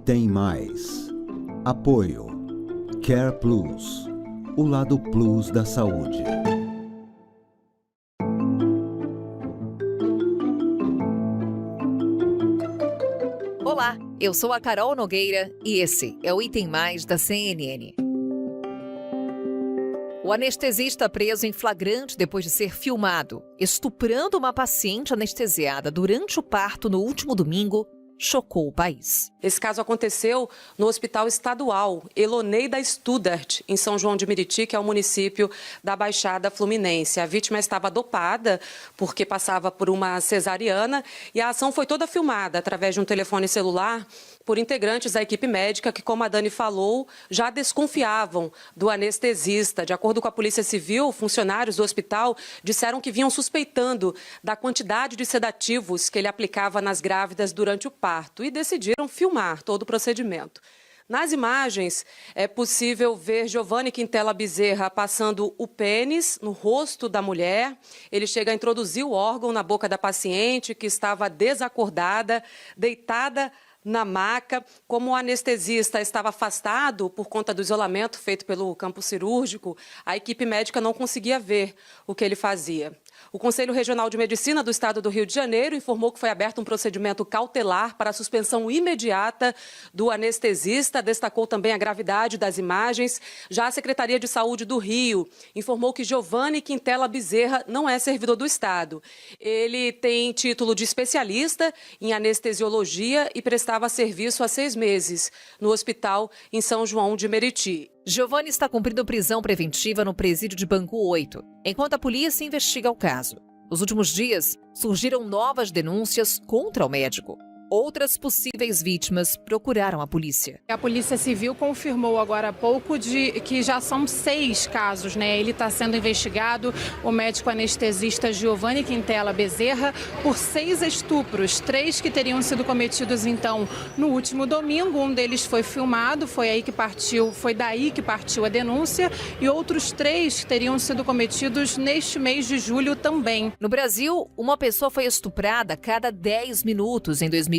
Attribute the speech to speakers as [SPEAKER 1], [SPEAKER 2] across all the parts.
[SPEAKER 1] Tem mais. Apoio. Care Plus. O lado plus da saúde.
[SPEAKER 2] Olá, eu sou a Carol Nogueira e esse é o Item Mais da CNN. O anestesista preso em flagrante depois de ser filmado estuprando uma paciente anestesiada durante o parto no último domingo chocou o país.
[SPEAKER 3] Esse caso aconteceu no Hospital Estadual Eloneida Studart, em São João de Meriti, que é o município da Baixada Fluminense. A vítima estava dopada porque passava por uma cesariana e a ação foi toda filmada através de um telefone celular por integrantes da equipe médica que, como a Dani falou, já desconfiavam do anestesista. De acordo com a Polícia Civil, funcionários do hospital disseram que vinham suspeitando da quantidade de sedativos que ele aplicava nas grávidas durante o parto e decidiram filmar todo o procedimento. Nas imagens, é possível ver Giovanni Quintela Bezerra passando o pênis no rosto da mulher. Ele chega a introduzir o órgão na boca da paciente, que estava desacordada, deitada na maca. Como o anestesista estava afastado por conta do isolamento feito pelo campo cirúrgico, a equipe médica não conseguia ver o que ele fazia. O Conselho Regional de Medicina do Estado do Rio de Janeiro informou que foi aberto um procedimento cautelar para a suspensão imediata do anestesista, destacou também a gravidade das imagens. Já a Secretaria de Saúde do Rio informou que Giovanni Quintela Bezerra não é servidor do Estado. Ele tem título de especialista em anestesiologia e prestava serviço há 6 meses no hospital em São João de Meriti.
[SPEAKER 2] Giovanni está cumprindo prisão preventiva no presídio de Bangu 8, enquanto a polícia investiga o caso. Nos últimos dias, surgiram novas denúncias contra o médico. Outras possíveis vítimas procuraram a polícia.
[SPEAKER 4] A Polícia Civil confirmou agora há pouco que já são 6 casos, né? Ele está sendo investigado, o médico anestesista Giovanni Quintela Bezerra, por 6 estupros, 3 que teriam sido cometidos então no último domingo. Um deles foi filmado, foi daí que partiu a denúncia, e outros 3 teriam sido cometidos neste mês de julho também.
[SPEAKER 2] No Brasil, uma pessoa foi estuprada a cada 10 minutos em 2021.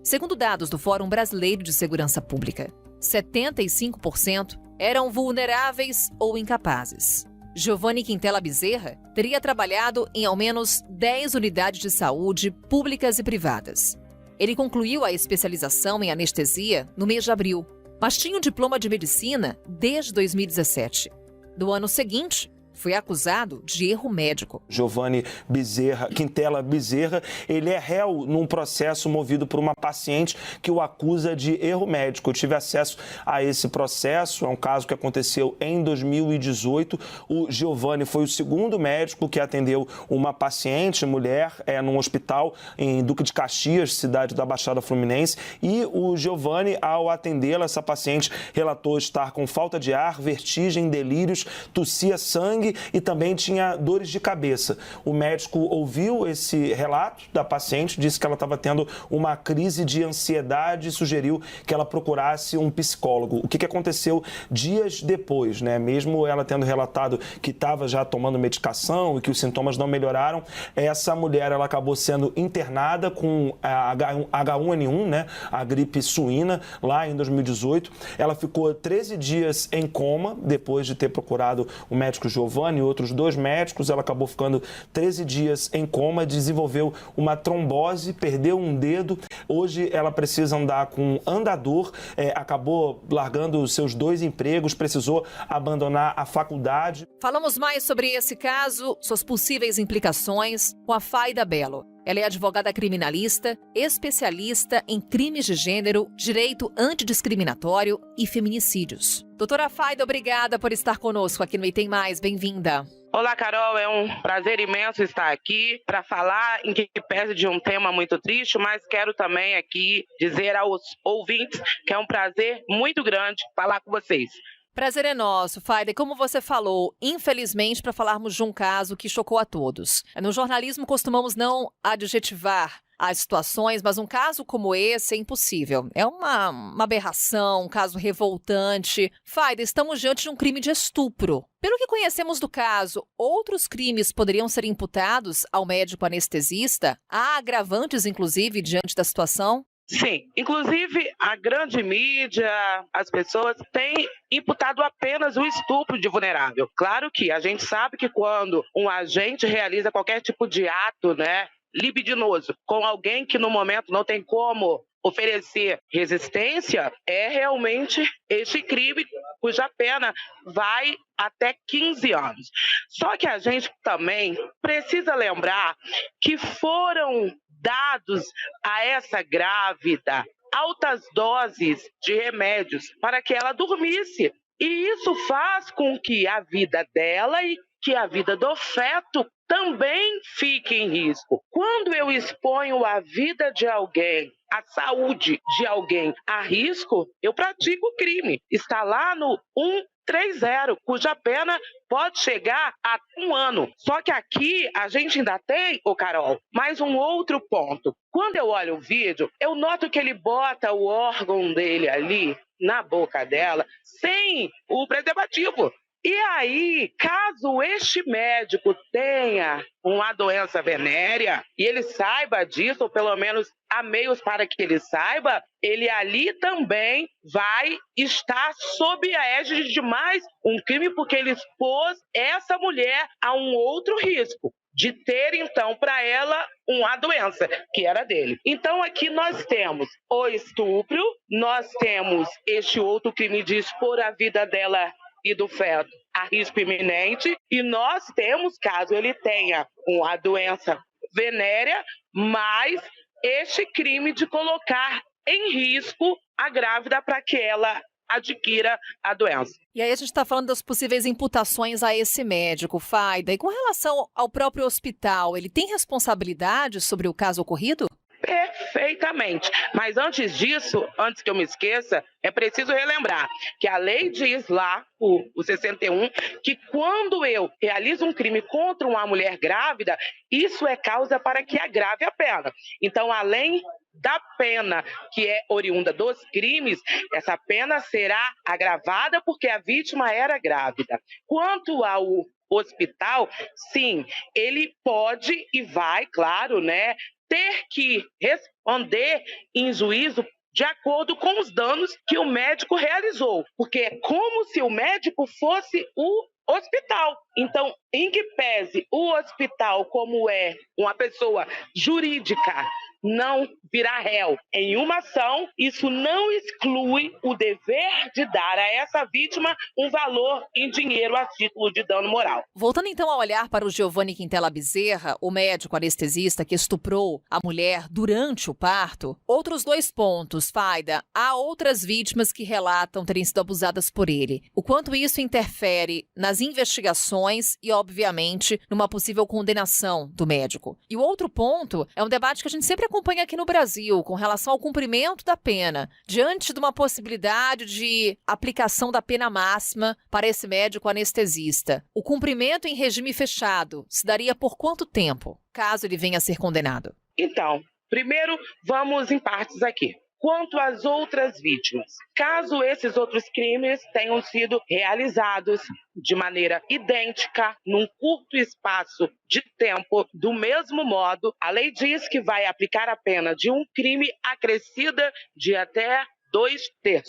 [SPEAKER 2] Segundo dados do Fórum Brasileiro de Segurança Pública, 75% eram vulneráveis ou incapazes. Giovanni Quintela Bezerra teria trabalhado em ao menos 10 unidades de saúde públicas e privadas. Ele concluiu a especialização em anestesia no mês de abril, mas tinha um diploma de medicina desde 2017. No ano seguinte, foi acusado de erro médico.
[SPEAKER 5] Giovanni Quintela Bezerra, ele é réu num processo movido por uma paciente que o acusa de erro médico. Eu tive acesso a esse processo, é um caso que aconteceu em 2018. O Giovanni foi o segundo médico que atendeu uma paciente, mulher, num hospital em Duque de Caxias, cidade da Baixada Fluminense. E o Giovanni, ao atendê-la, essa paciente relatou estar com falta de ar, vertigem, delírios, tossia sangue e também tinha dores de cabeça. O médico ouviu esse relato da paciente, disse que ela estava tendo uma crise de ansiedade e sugeriu que ela procurasse um psicólogo. O que aconteceu dias depois, né? Mesmo ela tendo relatado que estava já tomando medicação e que os sintomas não melhoraram, essa mulher ela acabou sendo internada com a H1N1, né? A gripe suína, lá em 2018. Ela ficou 13 dias em coma depois de ter procurado o médico Giovanni e outros 2 médicos. Ela acabou ficando 13 dias em coma, desenvolveu uma trombose, perdeu um dedo. Hoje ela precisa andar com andador, acabou largando os seus 2 empregos, precisou abandonar a faculdade.
[SPEAKER 2] Falamos mais sobre esse caso, suas possíveis implicações, com a Faida Bello. Ela é advogada criminalista, especialista em crimes de gênero, direito antidiscriminatório e feminicídios. Doutora Faida, obrigada por estar conosco aqui no Item Mais. Bem-vinda.
[SPEAKER 6] Olá, Carol. É um prazer imenso estar aqui para falar, em que pese de um tema muito triste, mas quero também aqui dizer aos ouvintes que é um prazer muito grande falar com vocês.
[SPEAKER 2] Prazer é nosso, Faida. E como você falou, infelizmente, para falarmos de um caso que chocou a todos. No jornalismo, costumamos não adjetivar as situações, mas um caso como esse é impossível. É uma aberração, um caso revoltante. Faida, estamos diante de um crime de estupro. Pelo que conhecemos do caso, outros crimes poderiam ser imputados ao médico anestesista? Há agravantes, inclusive, diante da situação?
[SPEAKER 6] Sim, inclusive a grande mídia, as pessoas têm imputado apenas o estupro de vulnerável. Claro que a gente sabe que quando um agente realiza qualquer tipo de ato, né, libidinoso com alguém que no momento não tem como oferecer resistência, é realmente este crime cuja pena vai até 15 anos. Só que a gente também precisa lembrar que foram dados a essa grávida altas doses de remédios para que ela dormisse. E isso faz com que a vida dela e que a vida do feto também fique em risco. Quando eu exponho a vida de alguém, a saúde de alguém a risco, eu pratico crime. Está lá no 130, cuja pena pode chegar a 1 ano. Só que aqui a gente ainda tem, Carol, mais um outro ponto. Quando eu olho o vídeo, eu noto que ele bota o órgão dele ali na boca dela sem o preservativo. E aí, caso este médico tenha uma doença venérea e ele saiba disso, ou pelo menos há meios para que ele saiba, ele ali também vai estar sob a égide de mais um crime, porque ele expôs essa mulher a um outro risco de ter, então, para ela uma doença, que era dele. Então, aqui nós temos o estupro, nós temos este outro crime de expor a vida dela e do feto a risco iminente, e nós temos, caso ele tenha uma doença venérea, mais este crime de colocar em risco a grávida para que ela adquira a doença.
[SPEAKER 2] E aí a gente está falando das possíveis imputações a esse médico, Fayda. E com relação ao próprio hospital, ele tem responsabilidade sobre o caso ocorrido?
[SPEAKER 6] Perfeitamente. Mas antes disso, antes que eu me esqueça, é preciso relembrar que a lei diz lá, o 61, que quando eu realizo um crime contra uma mulher grávida, isso é causa para que agrave a pena. Então, além da pena que é oriunda dos crimes, essa pena será agravada porque a vítima era grávida. Quanto ao hospital, sim, ele pode e vai, claro, né, ter que responder em juízo de acordo com os danos que o médico realizou, porque é como se o médico fosse o hospital. Então, em que pese o hospital, como é uma pessoa jurídica, não virá réu em uma ação, isso não exclui o dever de dar a essa vítima um valor em dinheiro a título de dano moral.
[SPEAKER 2] Voltando então a olhar para o Giovanni Quintela Bezerra, o médico anestesista que estuprou a mulher durante o parto, outros 2 pontos, Fayda. Há outras vítimas que relatam terem sido abusadas por ele. O quanto isso interfere nas investigações e, obviamente, numa possível condenação do médico. E o outro ponto é um debate que a gente sempre acompanha aqui no Brasil com relação ao cumprimento da pena, diante de uma possibilidade de aplicação da pena máxima para esse médico anestesista. O cumprimento em regime fechado se daria por quanto tempo, caso ele venha a ser condenado?
[SPEAKER 6] Então, primeiro vamos em partes aqui. Quanto às outras vítimas, caso esses outros crimes tenham sido realizados de maneira idêntica, num curto espaço de tempo, do mesmo modo, a lei diz que vai aplicar a pena de um crime acrescida de até 2/3.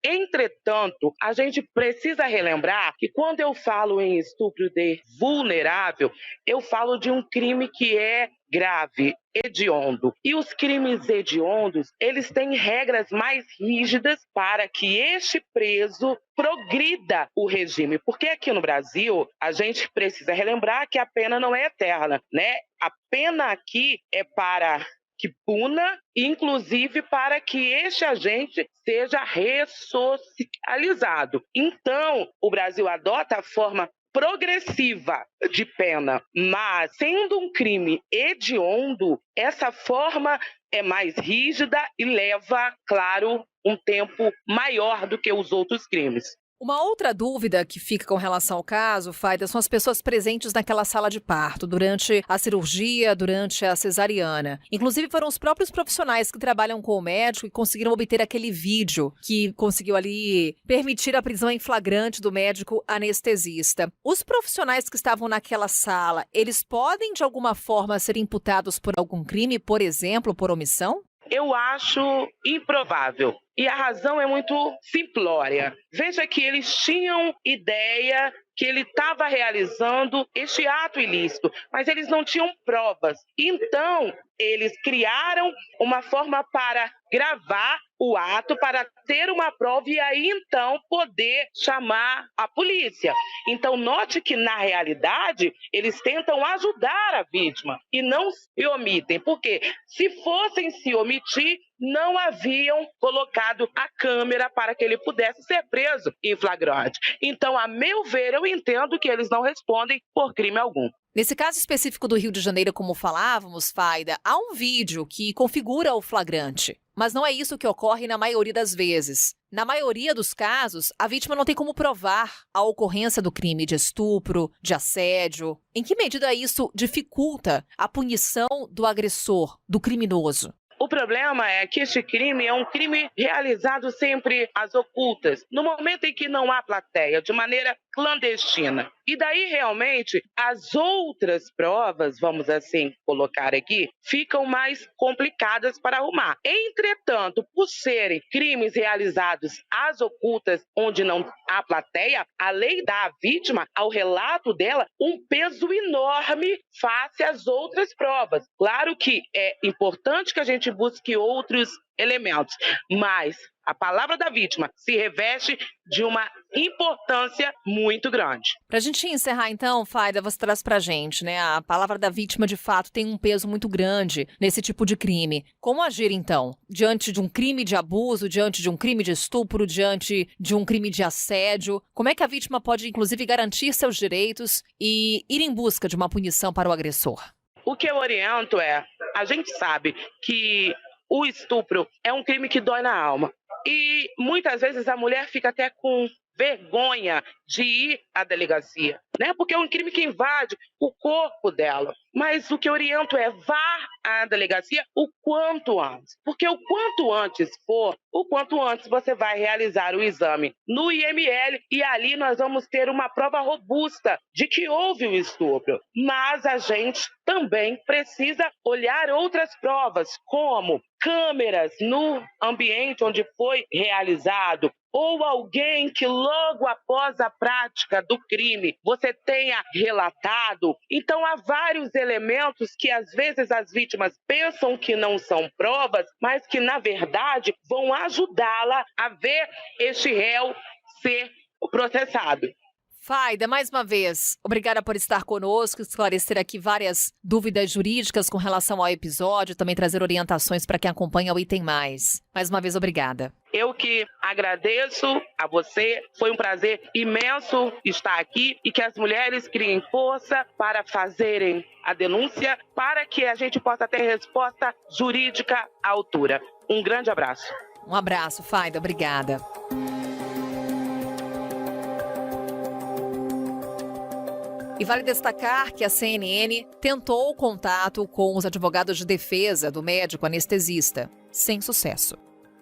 [SPEAKER 6] Entretanto, a gente precisa relembrar que quando eu falo em estupro de vulnerável, eu falo de um crime que é grave, hediondo. E os crimes hediondos, eles têm regras mais rígidas para que este preso progrida o regime. Porque aqui no Brasil, a gente precisa relembrar que a pena não é eterna, né? A pena aqui é para que puna, inclusive para que este agente seja ressocializado. Então, o Brasil adota a forma progressiva de pena, mas sendo um crime hediondo, essa forma é mais rígida e leva, claro, um tempo maior do que os outros crimes.
[SPEAKER 2] Uma outra dúvida que fica com relação ao caso, Fayda, são as pessoas presentes naquela sala de parto, durante a cirurgia, durante a cesariana. Inclusive, foram os próprios profissionais que trabalham com o médico e conseguiram obter aquele vídeo que conseguiu ali permitir a prisão em flagrante do médico anestesista. Os profissionais que estavam naquela sala, eles podem, de alguma forma, ser imputados por algum crime, por exemplo, por omissão?
[SPEAKER 6] Eu acho improvável. E a razão é muito simplória. Veja que eles tinham ideia que ele estava realizando este ato ilícito, mas eles não tinham provas. Então, eles criaram uma forma para gravar o ato, para ter uma prova e aí, então, poder chamar a polícia. Então, note que, na realidade, eles tentam ajudar a vítima e não se omitem. Porque se fossem se omitir, não haviam colocado a câmera para que ele pudesse ser preso em flagrante. Então, a meu ver, eu entendo que eles não respondem por crime algum.
[SPEAKER 2] Nesse caso específico do Rio de Janeiro, como falávamos, Faida, há um vídeo que configura o flagrante. Mas não é isso que ocorre na maioria das vezes. Na maioria dos casos, a vítima não tem como provar a ocorrência do crime de estupro, de assédio. Em que medida isso dificulta a punição do agressor, do criminoso?
[SPEAKER 6] O problema é que este crime é um crime realizado sempre às ocultas, no momento em que não há plateia, de maneira clandestina. E daí, realmente, as outras provas, vamos assim colocar aqui, ficam mais complicadas para arrumar. Entretanto, por serem crimes realizados às ocultas, onde não há plateia, a lei dá à vítima, ao relato dela, um peso enorme face às outras provas. Claro que é importante que a gente busque outros elementos, mas a palavra da vítima se reveste de uma importância muito grande.
[SPEAKER 2] Para a gente encerrar, então, Faida, você traz para a gente, né? A palavra da vítima, de fato, tem um peso muito grande nesse tipo de crime. Como agir, então, diante de um crime de abuso, diante de um crime de estupro, diante de um crime de assédio? Como é que a vítima pode, inclusive, garantir seus direitos e ir em busca de uma punição para o agressor?
[SPEAKER 6] O que eu oriento é, a gente sabe que o estupro é um crime que dói na alma. E muitas vezes a mulher fica até com vergonha de ir à delegacia, né? Porque é um crime que invade o corpo dela. Mas o que eu oriento é vá à delegacia o quanto antes. Porque o quanto antes for, o quanto antes você vai realizar o exame no IML e ali nós vamos ter uma prova robusta de que houve o estupro. Mas a gente também precisa olhar outras provas, como câmeras no ambiente onde foi realizado, ou alguém que logo após a prática do crime você tenha relatado. Então há vários elementos que às vezes as vítimas pensam que não são provas, mas que na verdade vão ajudá-la a ver este réu ser processado.
[SPEAKER 2] Faida, mais uma vez, obrigada por estar conosco, esclarecer aqui várias dúvidas jurídicas com relação ao episódio, também trazer orientações para quem acompanha o Item Mais. Mais uma vez, obrigada.
[SPEAKER 6] Eu que agradeço a você, foi um prazer imenso estar aqui e que as mulheres criem força para fazerem a denúncia para que a gente possa ter resposta jurídica à altura. Um grande abraço.
[SPEAKER 2] Um abraço, Faida, obrigada. E vale destacar que a CNN tentou o contato com os advogados de defesa do médico anestesista, sem sucesso.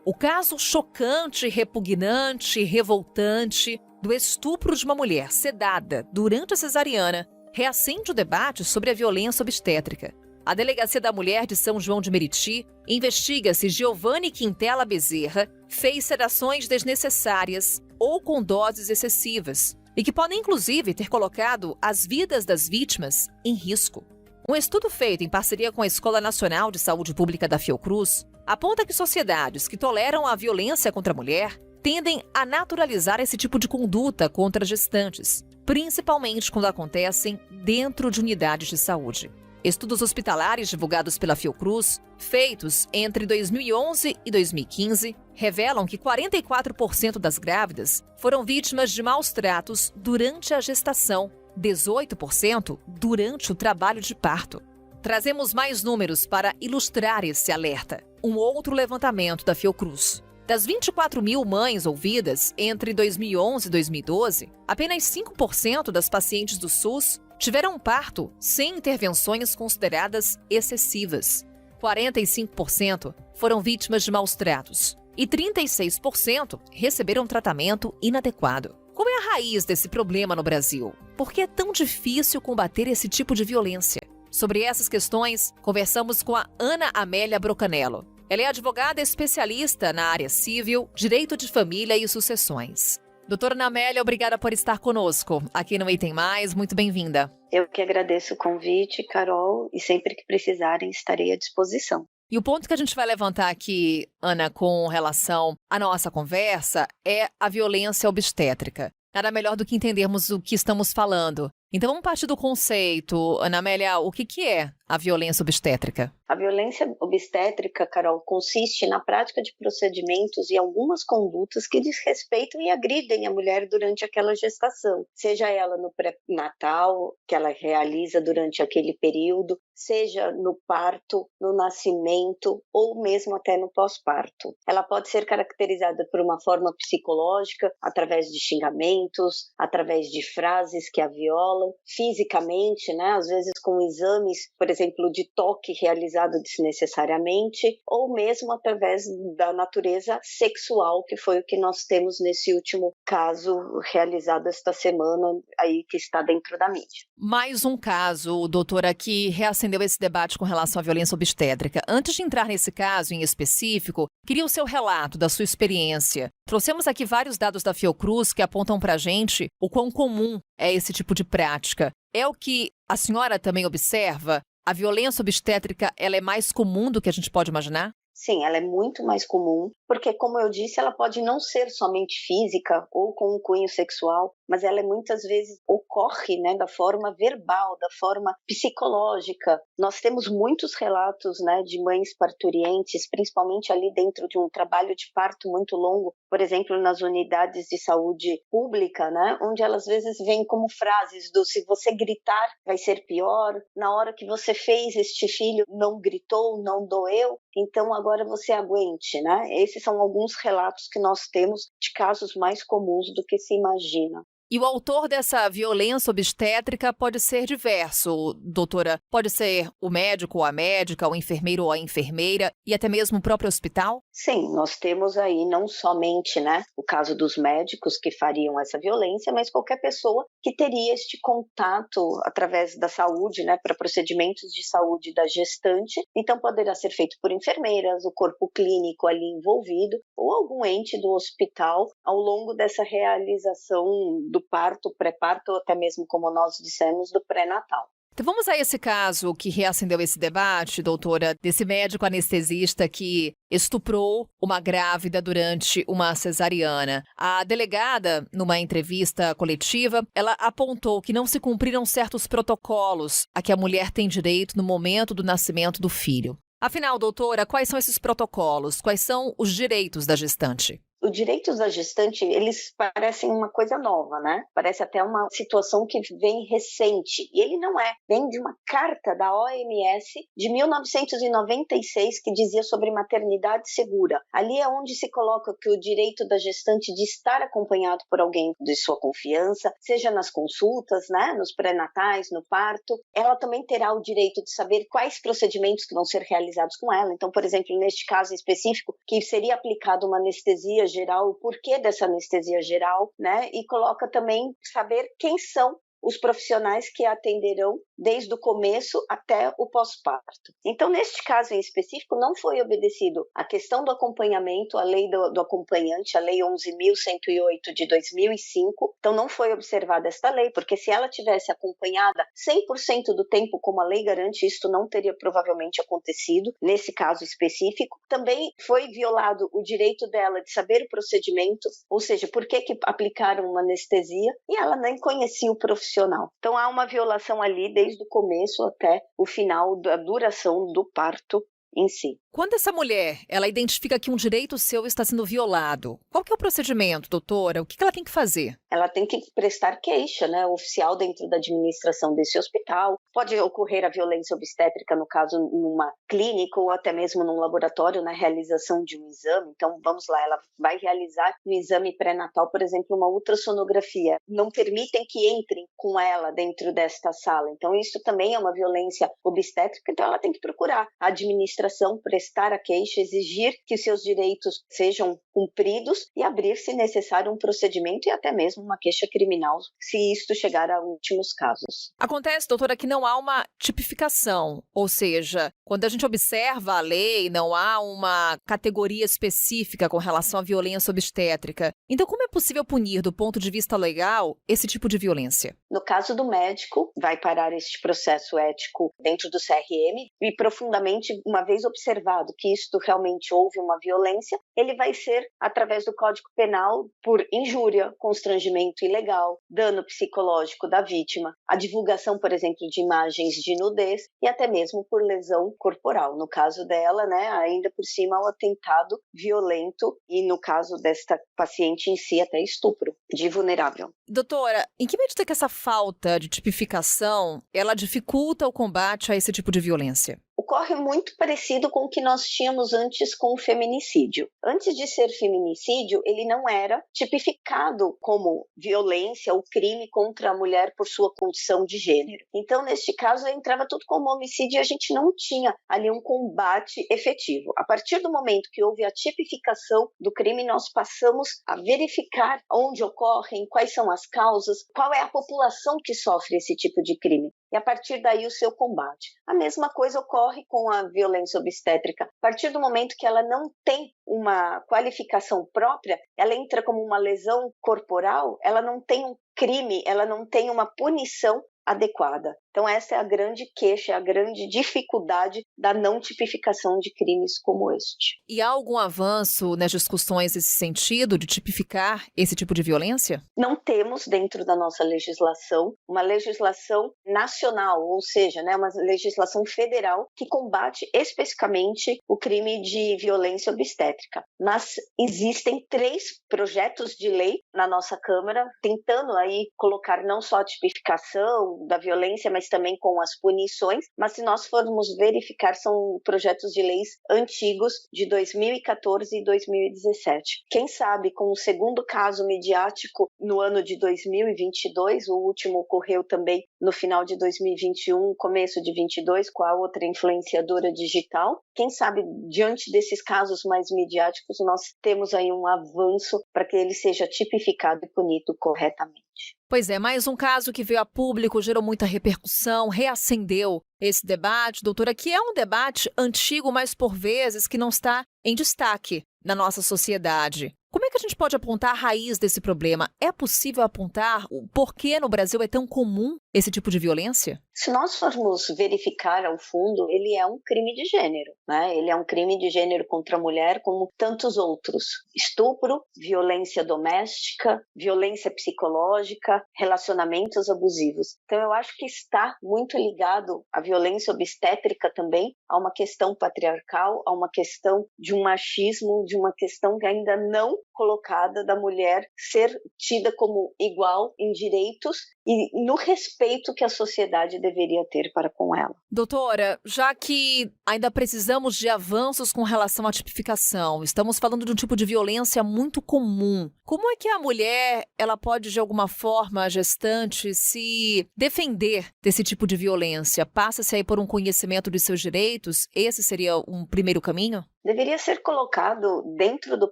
[SPEAKER 2] O caso chocante, repugnante, revoltante do estupro de uma mulher sedada durante a cesariana reacende o debate sobre a violência obstétrica. A Delegacia da Mulher de São João de Meriti investiga se Giovanni Quintela Bezerra fez sedações desnecessárias ou com doses excessivas, e que podem, inclusive, ter colocado as vidas das vítimas em risco. Um estudo feito em parceria com a Escola Nacional de Saúde Pública da Fiocruz aponta que sociedades que toleram a violência contra a mulher tendem a naturalizar esse tipo de conduta contra gestantes, principalmente quando acontecem dentro de unidades de saúde. Estudos hospitalares divulgados pela Fiocruz, feitos entre 2011 e 2015, revelam que 44% das grávidas foram vítimas de maus tratos durante a gestação, 18% durante o trabalho de parto. Trazemos mais números para ilustrar esse alerta. Um outro levantamento da Fiocruz. Das 24 mil mães ouvidas entre 2011 e 2012, apenas 5% das pacientes do SUS tiveram um parto sem intervenções consideradas excessivas. 45% foram vítimas de maus tratos e 36% receberam tratamento inadequado. Qual é a raiz desse problema no Brasil? Por que é tão difícil combater esse tipo de violência? Sobre essas questões, conversamos com a Ana Amélia Brocanello. Ela é advogada especialista na área civil, direito de família e sucessões. Doutora Ana Amélia, obrigada por estar conosco aqui no Item Mais. Muito bem-vinda.
[SPEAKER 7] Eu que agradeço o convite, Carol, e sempre que precisarem estarei à disposição.
[SPEAKER 2] E o ponto que a gente vai levantar aqui, Ana, com relação à nossa conversa, é a violência obstétrica. Nada melhor do que entendermos o que estamos falando. Então vamos partir do conceito, Ana Amélia, o que é a violência obstétrica?
[SPEAKER 7] A violência obstétrica, Carol, consiste na prática de procedimentos e algumas condutas que desrespeitam e agridem a mulher durante aquela gestação, seja ela no pré-natal, que ela realiza durante aquele período, seja no parto, no nascimento ou mesmo até no pós-parto. Ela pode ser caracterizada por uma forma psicológica, através de xingamentos, através de frases que a violam, fisicamente, né? Às vezes com exames, por exemplo, de toque realizado desnecessariamente, ou mesmo através da natureza sexual, que foi o que nós temos nesse último caso realizado esta semana, aí que está dentro da mídia.
[SPEAKER 2] Mais um caso, doutora, que reacendeu esse debate com relação à violência obstétrica. Antes de entrar nesse caso em específico, queria o seu relato da sua experiência. Trouxemos aqui vários dados da Fiocruz que apontam pra gente o quão comum é esse tipo de prática. É o que a senhora também observa? A violência obstétrica, ela é mais comum do que a gente pode imaginar?
[SPEAKER 7] Sim, ela é muito mais comum, porque, como eu disse, ela pode não ser somente física ou com um cunho sexual, mas ela muitas vezes ocorre, né, da forma verbal, da forma psicológica. Nós temos muitos relatos, né, de mães parturientes, principalmente ali dentro de um trabalho de parto muito longo, por exemplo, nas unidades de saúde pública, né, onde elas às vezes vêm como frases do se você gritar vai ser pior, na hora que você fez este filho não gritou, não doeu, então agora você aguente, né? Esses são alguns relatos que nós temos de casos mais comuns do que se imagina.
[SPEAKER 2] E o autor dessa violência obstétrica pode ser diverso, doutora. Pode ser o médico ou a médica, o enfermeiro ou a enfermeira e até mesmo o próprio hospital?
[SPEAKER 7] Sim, nós temos aí não somente, né, o caso dos médicos que fariam essa violência, mas qualquer pessoa que teria este contato através da saúde, né, para procedimentos de saúde da gestante. Então poderá ser feito por enfermeiras, o corpo clínico ali envolvido ou algum ente do hospital ao longo dessa realização do parto, pré-parto ou até mesmo, como nós dissemos, do pré-natal.
[SPEAKER 2] Então vamos a esse caso que reacendeu esse debate, doutora, desse médico anestesista que estuprou uma grávida durante uma cesariana. A delegada, numa entrevista coletiva, ela apontou que não se cumpriram certos protocolos a que a mulher tem direito no momento do nascimento do filho. Afinal, doutora, quais são esses protocolos? Quais são os direitos da gestante?
[SPEAKER 7] Os direitos da gestante, eles parecem uma coisa nova, né? Parece até uma situação que vem recente. E ele não é. Vem de uma carta da OMS de 1996 que dizia sobre maternidade segura. Ali é onde se coloca que o direito da gestante de estar acompanhado por alguém de sua confiança, seja nas consultas, né? Nos pré-natais, no parto. Ela também terá o direito de saber quais procedimentos que vão ser realizados com ela. Então, por exemplo, neste caso específico, que seria aplicada uma anestesia geral, o porquê dessa anestesia geral, né? E coloca também saber quem são os profissionais que a atenderão desde o começo até o pós-parto. Então, neste caso em específico, não foi obedecido a questão do acompanhamento, a lei do acompanhante, a lei 11.108 de 2005. Então, não foi observada esta lei, porque se ela tivesse acompanhada 100% do tempo, como a lei garante, isto não teria provavelmente acontecido nesse caso específico. Também foi violado o direito dela de saber o procedimento, ou seja, por que aplicaram uma anestesia, e ela nem conhecia o profissional. Então, há uma violação ali desde o começo até o final da duração do parto em si.
[SPEAKER 2] Quando essa mulher, ela identifica que um direito seu está sendo violado, qual que é o procedimento, doutora? O que ela tem que fazer?
[SPEAKER 7] Ela tem que prestar queixa, né, oficial dentro da administração desse hospital. Pode ocorrer a violência obstétrica, no caso, numa clínica ou até mesmo num laboratório, na realização de um exame. Então, vamos lá, ela vai realizar um exame pré-natal, por exemplo, uma ultrassonografia. Não permitem que entrem com ela dentro desta sala. Então, isso também é uma violência obstétrica, então ela tem que procurar a administração administração prestar a queixa, exigir que seus direitos sejam cumpridos e abrir, se necessário, um procedimento e até mesmo uma queixa criminal, se isto chegar a últimos casos.
[SPEAKER 2] Acontece, doutora, que não há uma tipificação, ou seja, quando a gente observa a lei, não há uma categoria específica com relação à violência obstétrica. Então, como é possível punir, do ponto de vista legal, esse tipo de violência?
[SPEAKER 7] No caso do médico, vai parar este processo ético dentro do CRM e profundamente, uma vez observado que isto realmente houve uma violência, ele vai ser, através do Código Penal, por injúria, constrangimento ilegal, dano psicológico da vítima, a divulgação, por exemplo, de imagens de nudez e até mesmo por lesão corporal. No caso dela, ainda por cima, o atentado violento e, no caso desta paciente em si, até estupro de vulnerável.
[SPEAKER 2] Doutora, em que medida que essa falta de tipificação, ela dificulta o combate a esse tipo de violência?
[SPEAKER 7] Ocorre muito parecido com o que nós tínhamos antes com o feminicídio. Antes de ser feminicídio, ele não era tipificado como violência ou crime contra a mulher por sua condição de gênero. Então, neste caso, entrava tudo como homicídio e a gente não tinha ali um combate efetivo. A partir do momento que houve a tipificação do crime, nós passamos a verificar onde ocorrem, quais são as causas, qual é a população que sofre esse tipo de crime. E a partir daí o seu combate. A mesma coisa ocorre com a violência obstétrica. A partir do momento que ela não tem uma qualificação própria, ela entra como uma lesão corporal, ela não tem um crime, ela não tem uma punição adequada. Então essa é a grande queixa, a grande dificuldade da não tipificação de crimes como este.
[SPEAKER 2] E há algum avanço nas discussões nesse sentido, de tipificar esse tipo de violência?
[SPEAKER 7] Não temos dentro da nossa legislação uma legislação nacional, ou seja, uma legislação federal que combate especificamente o crime de violência obstétrica. Mas existem 3 projetos de lei na nossa Câmara tentando aí colocar não só a tipificação da violência, mas também com as punições, mas se nós formos verificar, são projetos de leis antigos de 2014 e 2017. Quem sabe com o segundo caso midiático no ano de 2022, o último ocorreu também no final de 2021, começo de 2022, com a outra influenciadora digital. Quem sabe, diante desses casos mais midiáticos, nós temos aí um avanço para que ele seja tipificado e punido corretamente.
[SPEAKER 2] Pois é, mais um caso que veio a público, gerou muita repercussão, reacendeu esse debate, doutora, que é um debate antigo, mas por vezes que não está em destaque na nossa sociedade. Como é que a gente pode apontar a raiz desse problema? É possível apontar o porquê no Brasil é tão comum esse tipo de violência?
[SPEAKER 7] Se nós formos verificar ao fundo, ele é um crime de gênero, Ele é um crime de gênero contra a mulher, como tantos outros. Estupro, violência doméstica, violência psicológica, relacionamentos abusivos. Então, eu acho que está muito ligado à violência obstétrica também, a uma questão patriarcal, a uma questão de um machismo, de uma questão que ainda não colocada da mulher ser tida como igual em direitos e no respeito que a sociedade deveria ter para com ela.
[SPEAKER 2] Doutora, já que ainda precisamos de avanços com relação à tipificação, estamos falando de um tipo de violência muito comum. Como é que a mulher, ela pode de alguma forma, a gestante, se defender desse tipo de violência? Passa-se aí por um conhecimento de seus direitos? Esse seria um primeiro caminho?
[SPEAKER 7] Deveria ser colocado dentro do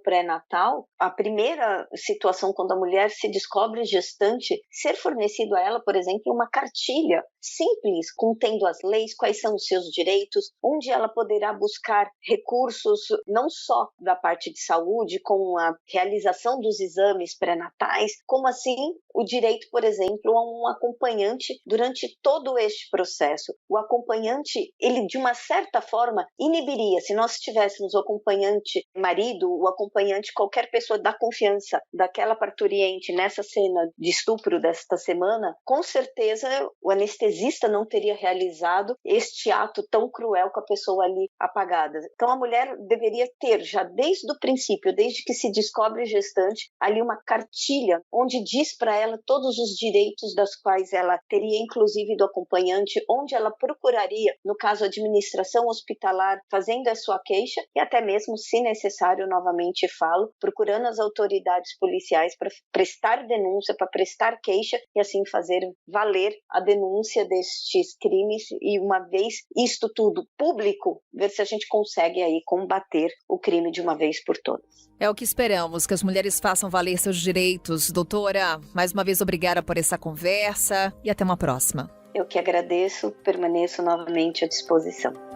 [SPEAKER 7] pré-natal a primeira situação quando a mulher se descobre gestante, ser fornecido a ela, por exemplo, uma cartilha simples, contendo as leis, quais são os seus direitos, onde ela poderá buscar recursos não só da parte de saúde, com a realização dos exames pré-natais, como assim o direito, por exemplo, a um acompanhante durante todo este processo. O acompanhante, ele de uma certa forma inibiria, se nós tivéssemos o acompanhante marido, o acompanhante qualquer pessoa da confiança daquela parturiente nessa cena de estupro desta semana, com certeza o anestesista não teria realizado este ato tão cruel com a pessoa ali apagada. Então a mulher deveria ter, já desde o princípio, desde que se descobre gestante, ali uma cartilha onde diz para ela todos os direitos das quais ela teria, inclusive do acompanhante, onde ela procuraria, no caso administração hospitalar, fazendo a sua queixa e até mesmo, se necessário, novamente falo, procurando as autoridades policiais para prestar denúncia, para prestar queixa e assim fazer valer a denúncia nestes crimes e, uma vez isto tudo público, ver se a gente consegue aí combater o crime de uma vez por todas.
[SPEAKER 2] É o que esperamos, que as mulheres façam valer seus direitos. Doutora, mais uma vez obrigada por essa conversa e até uma próxima.
[SPEAKER 7] Eu que agradeço, permaneço novamente à disposição.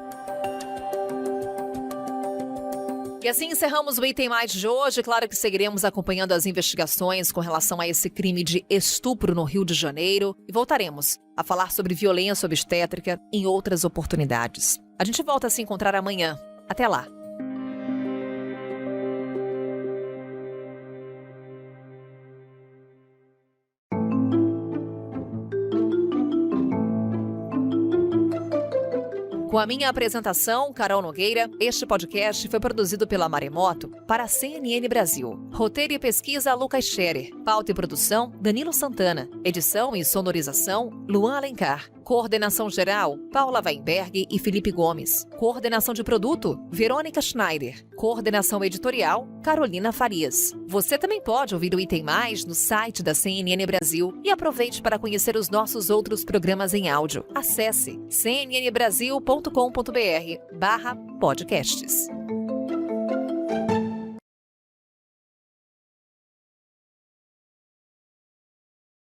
[SPEAKER 2] E assim encerramos o Item Mais de hoje. Claro que seguiremos acompanhando as investigações com relação a esse crime de estupro no Rio de Janeiro e voltaremos a falar sobre violência obstétrica em outras oportunidades. A gente volta a se encontrar amanhã. Até lá! Com a minha apresentação, Carol Nogueira, este podcast foi produzido pela Maremoto para a CNN Brasil. Roteiro e pesquisa, Lucas Scherer. Pauta e produção, Danilo Santana. Edição e sonorização, Luan Alencar. Coordenação geral, Paula Weinberg e Felipe Gomes. Coordenação de produto, Verônica Schneider. Coordenação editorial, Carolina Farias. Você também pode ouvir o Item Mais no site da CNN Brasil e aproveite para conhecer os nossos outros programas em áudio. Acesse cnnbrasil.com.br/podcasts.